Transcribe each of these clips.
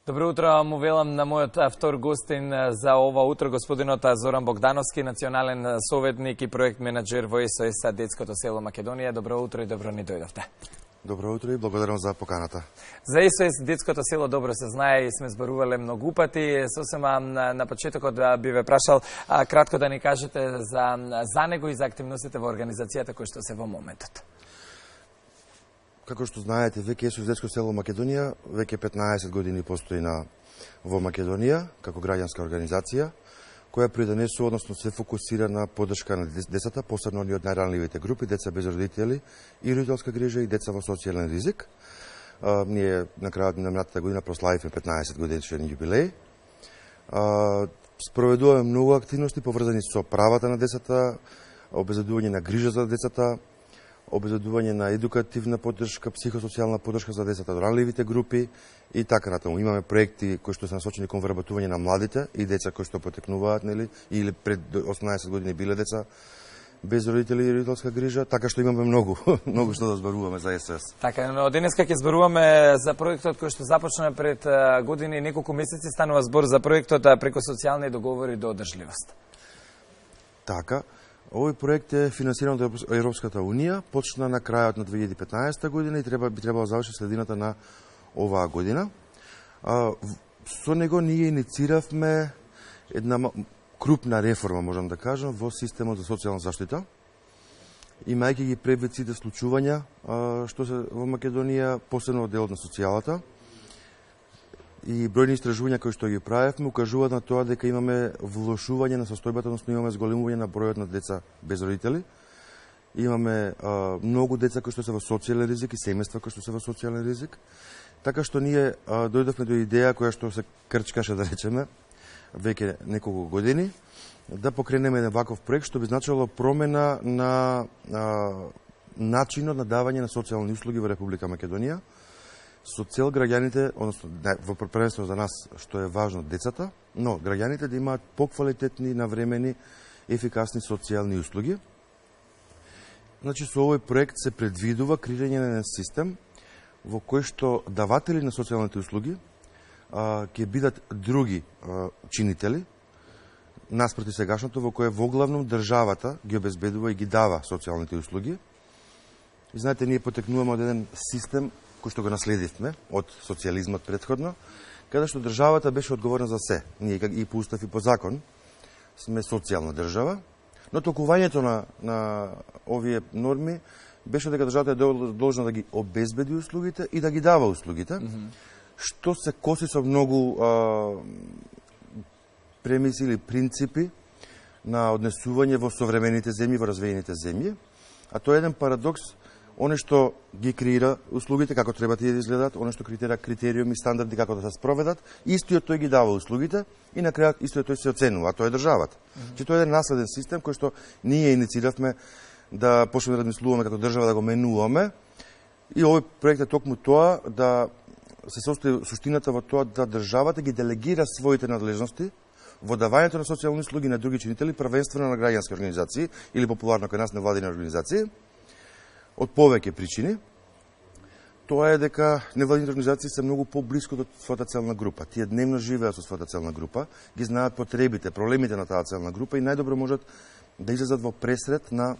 Добро утро, му велам на мојот втор гостин за ова утро, господинот Зоран Богдановски, национален советник и проект менаџер во СОС Детското село Македонија. Добро утро и добро ни дојдовте. Добро утро и благодарам за поканата. За СОС Детското село добро се знае и сме зборувале многу пати. Сосема на почетокот би ве прашал кратко да ни кажете за него и за активностите во организацијата кои што се во моментот. Како што знаете, веќе СОС Детско село Македонија веќе 15 години постои во Македонија како граѓанска организација која придонесува, односно се фокусира на поддршка на децата, посебно они од најранливите групи, деца без родители и родителска грижа и деца во социјален ризик. Ние на крајот на минатата година прославивме 15 годишен јубилеј. Спроведуваме многу активности поврзани со правата на децата, обезбедување на грижа за децата, обезбедување на едукативна поддршка, психосоцијална поддршка за децата од ранливите групи и така натаму. Имаме проекти кои што се насочени кон вработување на младите и деца кои што потекнуваат, или пред 18 години биле деца без родители и родителска грижа, така што имаме многу што да зборуваме за СОС. Така, но денеска ќе зборуваме за проектот кој што започна пред години и неколку месеци, станува збор за проектот преку социјални договори до одржливост. Така. Овој проект е финансиран од Европската Унија, почна на крајот на 2015 година и би требало да заврши средината на оваа година. Со него ние иницииравме една крупна реформа, можам да кажам, во системот за социјална заштита, имајќи ги предвид сите случувања што се во Македонија, посебно во делот на социјалата. И бројни истражувања кои што ги правевме укажуваат на тоа дека имаме влошување на состојбата, односно имаме зголемување на бројот на деца без родители. Имаме многу деца кои што се во социјален ризик и семејства кои што се во социјален ризик. Така што ние дојдовме до идеја која што се крчкаше, да речеме, веќе неколку години, да покренеме еден ваков проект што би значило промена на начинот на давање на социјални услуги во Република Македонија, со цел граѓаните, односно првенствено за нас што е важно децата, но граѓаните да имаат поквалитетни, навремени, ефикасни социјални услуги. Значи со овој проект се предвидува креирање на еден систем во кој што даватели на социјалните услуги ќе бидат други чинители наспроти сегашното, во кое воглавном државата ги обезбедува и ги дава социјалните услуги. И знаете, ние потекнуваме од еден систем кој што го наследивме од социјализмот предходно, каде што државата беше одговорна за се. Ние и по устав и по закон сме социјална држава, но толкувањето на овие норми беше дека државата е должна да ги обезбеди услугите и да ги дава услугите, што се коси со многу премиси или принципи на однесување во современите земји, во развиените земји, а тоа е еден парадокс. Оне што ги креира услугите, како треба тие да изгледат, оне што креира критериуми, стандарди како да се спроведат, истиот тој ги дава услугите и на крајот истиот тој се оценува, а тоа е државата. Че тоа е еден наследен систем кој што ние иницииравме да почнеме да размислуваме како држава да го менуваме. И овој проект е токму тоа да се состои суштината во тоа да државата ги делегира своите надлежности во давањето на социјални услуги на други чинители, првенствено на граѓански организации или популарно кај нас невладини организации. Од повеќе причини, тоа е дека невладините организации се многу поблиско до својата целна група. Тие дневно живеат со својата целна група, ги знаат потребите, проблемите на таа целна група и најдобро можат да излезат во пресред на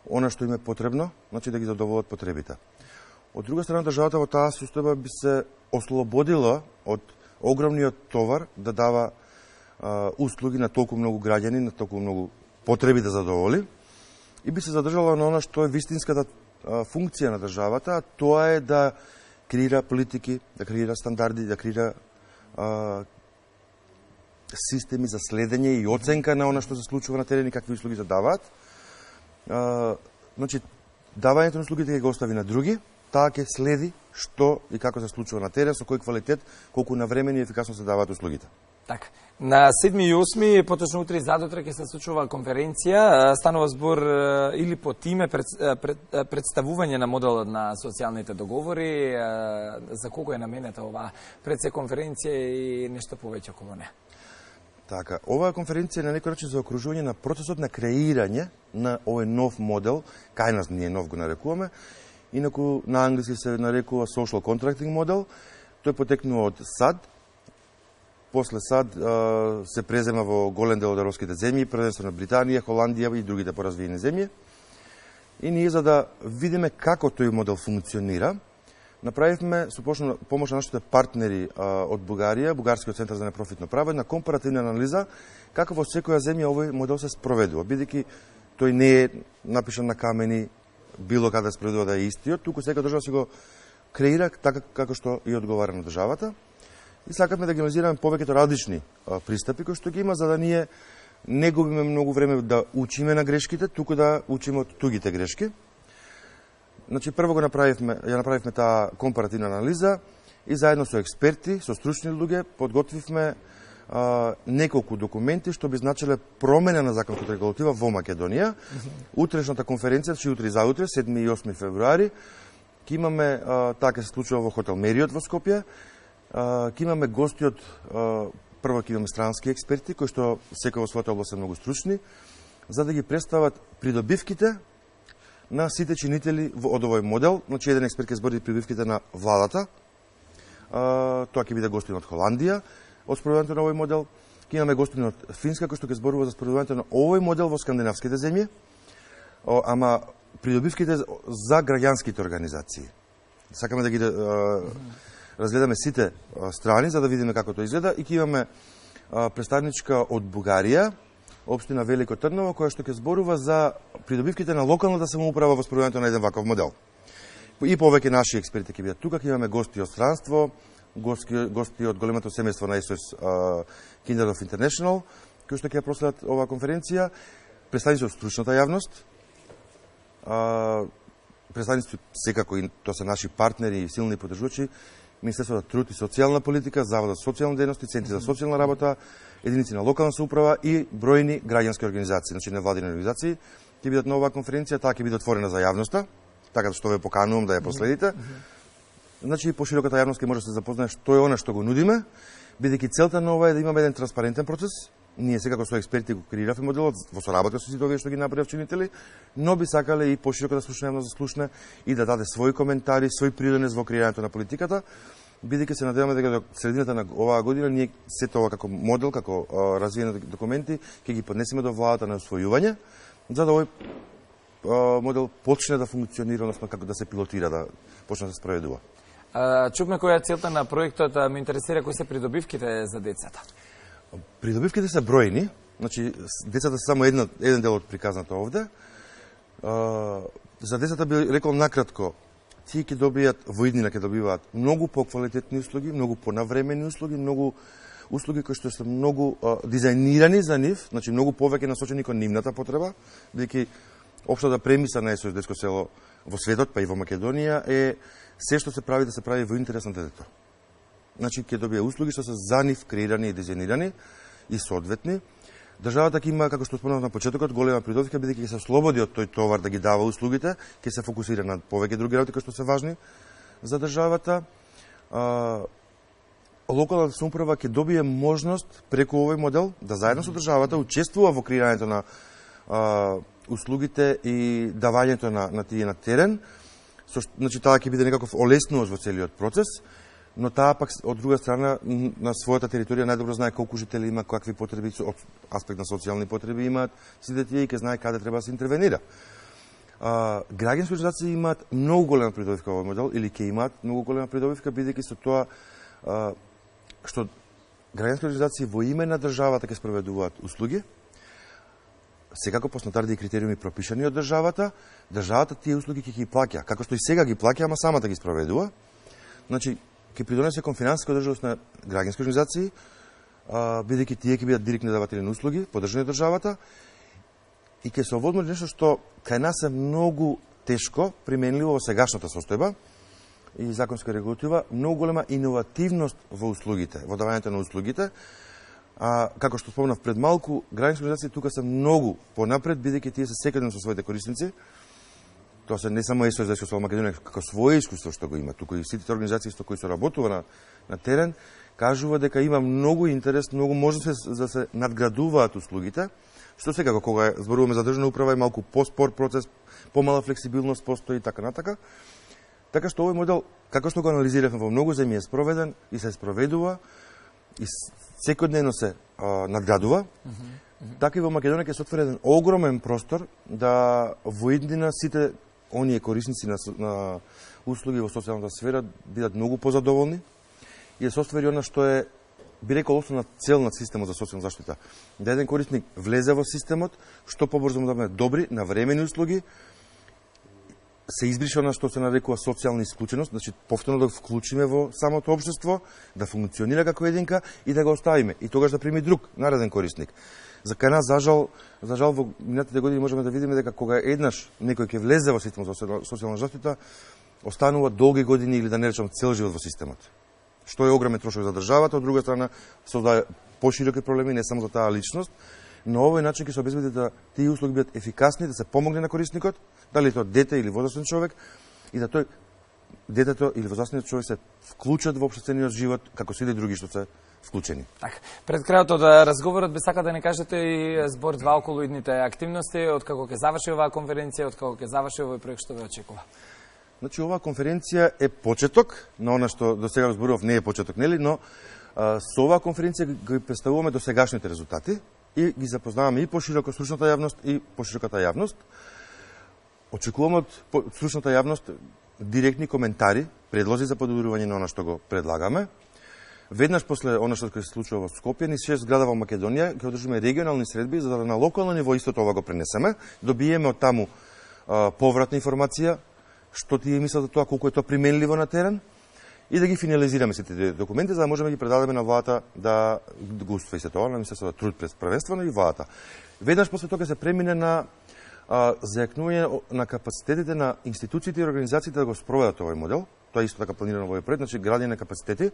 она што им е потребно, значи да ги задоволат потребите. Од друга страна, државата во таа состојба би се ослободила од огромниот товар да дава услуги на толку многу граѓани, на толку многу потреби да задоволи, и би се задржала на она што е вистинската функција на државата, а тоа е да креира политики, да креира стандарди, да креира системи за следење и оценка на она што се случува на терен и какви услуги се даваат. Значи, давањето на услугите ќе го остави на други, таа ќе следи што и како се случува на терен, со кој квалитет, колку навремени и ефикасно се даваат услугите. Така. На 7 и 8, поточно утре и задутре ќе се случува конференција, станува збор или по тиме представување на моделот на социјалните договори, за колку е наменета оваа конференција и нешто повеќе околу неа. Така, оваа конференција на некој начин за окружување на процесот на креирање на овој нов модел, кај нас ние нов го нарекуваме, инаку на англиски се нарекува social contracting модел. Тој потекнува од САД, после САД се презема во голем дел од европските земји, првенствено Британија, Холандија и другите поразвиени земји. И ние, за да видиме како тој модел функционира, направивме со помош на нашите партнери од Бугарија, Бугарскиот центар за непрофитно право, една компаративна анализа како во секоја земја овој модел се спроведува, бидејќи тој не е напишан на камени, било каде се спроведува да е истиот, туку секоја држава се го креира така како што и одговара на државата. И сакавме да ги анализираме повеќето различни пристапи кои што ги има, за да ние не губиме многу време да учиме на грешките, туку да учиме од тугите грешки. Значи, прво ја направивме таа компаративна анализа и заедно со експерти, со стручни луѓе, подготвивме неколку документи што би значиле промена на законската регулатива во Македонија. Утрешната конференција, че утре и заутре, 7 и 8 февруари, ќе имаме, така се случува во хотел Мериот во Скопје, ќе имаме гости од, прво ќе имаме странски експерти, кои што секој во својата област се многу стручни, за да ги представат придобивките на сите чинители од овој модел. Значи, еден експерт ќе збори придобивките на владата, тоа ќе биде гостин од Холандија, од спроведувањето на овој модел. Ќе имаме гостин од Финска, кој што ќе зборува за спроведувањето на овој модел во скандинавските земји, ама придобивките за граѓанските организации. Сакаме да ги разгледаме сите страни, за да видиме како тоа изгледа, и ќе имаме представничка од Бугарија, општина Велико Трново, која што ќе зборува за придобивките на локалната самоуправа во спроведувањето на еден ваков модел. И повеќе наши експерти ќе бидат тука, ќе имаме гости од странство, гости од големото семејство на SOS Kinder of International, кои што ќе ја проследат оваа конференција, представници од стручната јавност, представници секако, и тоа се наши партнери и силни поддржувачи, Министерството за труд и социјална политика, Завод за социјална дејност, Центри за социјална работа, единици на локална самоуправа и бројни граѓански организации, значи невладини организации, ќе бидат на оваа конференција, таа ќе биде отворена за јавноста, така што ве поканувам да ја последите. Значи, пошироката јавност ќе може да се запознае што е она што го нудиме, бидејќи целта на ова е да имаме еден транспарентен процес. Ние секако со експерти го креиравме моделот во соработка со сите овие што ги направи чинители, но би сакале и пошироката слушна јавност да слушне и да даде своји коментари, свој придонес во креирањето на политиката, бидејќи се надеваме дека до средината на оваа година ние сето ова како модел, како развиени документи ќе ги поднесеме до владата на усвојување, за да овој модел почне да функционира, односно како да се пилотира, да почне да се спроведува. Чувме која е целта на проектот, ме интересира кои се придобивките за децата. Придобивките се бројни, значи децата се само еден дел од приказната овде. За децата би рекол накратко, тие ќе добијат, во иднина ќе добиваат многу поквалитетни услуги, многу понавремени услуги, многу услуги кои што се многу дизајнирани за нив, значи многу повеќе насочени кон нивната потреба, бидејќи општата премиса на SOS детско село во светот, па и во Македонија е се што се прави да се прави во интерес на детето. Значи ќе добие услуги што се за нив креирани и дизајнирани и соодветни. Државата ќе има, како што спомнав на почетокот, голема придобивка, бидејќи ќе се слободи од тој товар да ги дава услугите, ќе се фокусира на повеќе други работи кои што се важни за државата. Локалната самоуправа ќе добие можност преку овој модел да заедно со државата учествува во креирањето на услугите и давањето на тие на терен. Значи таа ќе биде некаков олеснувач во целиот процес, но таа пак од друга страна на својата територија најдобро знае колку жители има, какви потреби од аспект на социјални потреби имаат сите тие и ќе знае каде треба да се интервенира. Граѓански организации имаат многу голема придобивка во овој модел, или ќе имаат многу голема придобивка, бидејќи со тоа што граѓански организации во име на државата ќе спроведуваат услуги, секако по стандарди и критериуми пропишани од државата, државата тие услуги ќе ги плаќа, како што и сега ги плаќа, ама самата ги спроведува. Значи, ќе придонесе кон финансиска одржливост на граѓански организации, бидејќи тие ќе бидат директни даватели на услуги, поддржани од државата, и ќе се овозможи нешто што кај нас е многу тешко применливо во сегашната состојба и законска регулатива, многу голема иновативност во услугите, во давањето на услугите. Како што спомнав пред малку, граѓански организации тука се многу понапред, бидејќи тие се секојдневно со своите корисници. Тоа се не само SOS детско село Македонија како своје искуство што го има, туку и сите организации со кои се работува на терен, кажува дека има многу интерес, многу можности да се надградуваат услугите, што секако кога зборуваме за државна управа е малку поспор процес, помала флексибилност постои и така натака. Така што овој модел, како што го анализиравме во многу земји, е спроведен и се спроведува и секојдневно се надградува, така и во Македонија ќе се отвори еден огромен простор да во иднина сите оние корисници на услуги во социјалната сфера бидат многу позадоволни и да се оствари она што е, би рекол, основна цел на системот за социјална заштита. Да еден корисник влезе во системот, што побрзо му да добри, навремени услуги, се избрише она што се нарекува социјална исклученост, значи повторно да го вклучиме во самото општество, да функционира како единка и да го оставиме. И тогаш да прими друг, нареден корисник. За кај нас, за жал во минатите години можеме да видиме дека кога еднаш некој ќе влезе во системот за социјална заштита, останува долги години или да не речам цел живот во системот. Што е огромен трошок за државата, од друга страна создава пошироки проблеми не само за таа личност, на овој начин ќе се обезбеди да тие услуги бидат ефикасни, да се помогне на корисникот, дали е тоа дете или возрастен човек, и да тој детето или возрастниот човек се вклучат во општествениот живот како сите други што се вклучени. Така, пред крајот од разговорот би сака да не кажете и збор два околу идните активности, од како ќе заврши оваа конференција, од како ќе заврши овој проект, што ве очекува. Значи, оваа конференција е почеток на она што до сега разборував, не е почеток, нели, но со оваа конференција ги представуваме досегашните резултати и ги запознаваме и пошироко стручната јавност и пошироката јавност. Очекуваме од стручната јавност директни коментари, предлози за подобрување на она што го предлагаме. Веднаш после она што се случува во Скопје, ни 6 града во Македонија ќе одржиме регионални средби за да на локално ниво исто тоа го пренесеме, добиеме од таму повратна информација што тие мислат за тоа, колку е тоа применливо на терен и да ги финализираме сите документи за да можеме да ги предадеме на владата да го усвои се тоа, на Министерството за труд првенствено и владата. Веднаш после тоа ќе се премине на зајакнување на капацитетите на институциите и организациите да го спроведат овој модел. Тоа е исто така планирано во овој проект, значи градење на капацитети.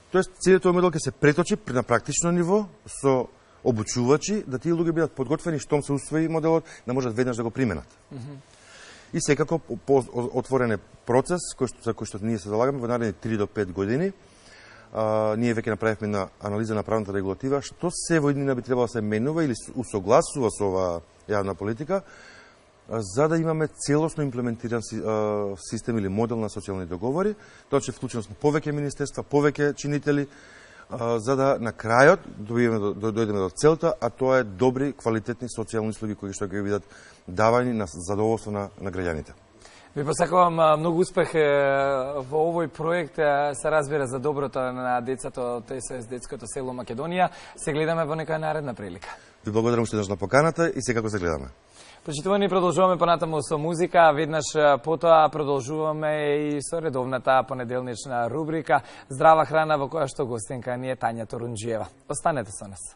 Тоест, целиот овој модел ќе се преточи на практично ниво со обучувачи, да тие луѓе бидат подготвени штом се усвои моделот, да можат веднаш да го применат. И секако отворен е процес за кој што ние се залагаме во наредни 3 до 5 години. Ние веќе направивме на анализа на правната регулатива, што се во иднина би требало да се менува или усогласува со оваа јавна политика, за да имаме целосно имплементиран систем или модел на социјални договори, тоа ќе вклученост на повеќе министерства, повеќе чинители, за да на крајот дојдеме до целта, а тоа е добри, квалитетни социјални услуги кои што ќе бидат давани на задоволство на граѓаните. Ви посакувам многу успех во овој проект, се разбира за доброто на децата од СОС детското село Македонија. Се гледаме во некоја наредна прилика. Ви благодарам уште еднаш на поканата и секако се гледаме. Почитувани, продолжуваме понатаму со музика, веднаш потоа продолжуваме и со редовната понеделнична рубрика Здрава храна, во која што гостинка ни е Тања Торунџиева. Останете со нас.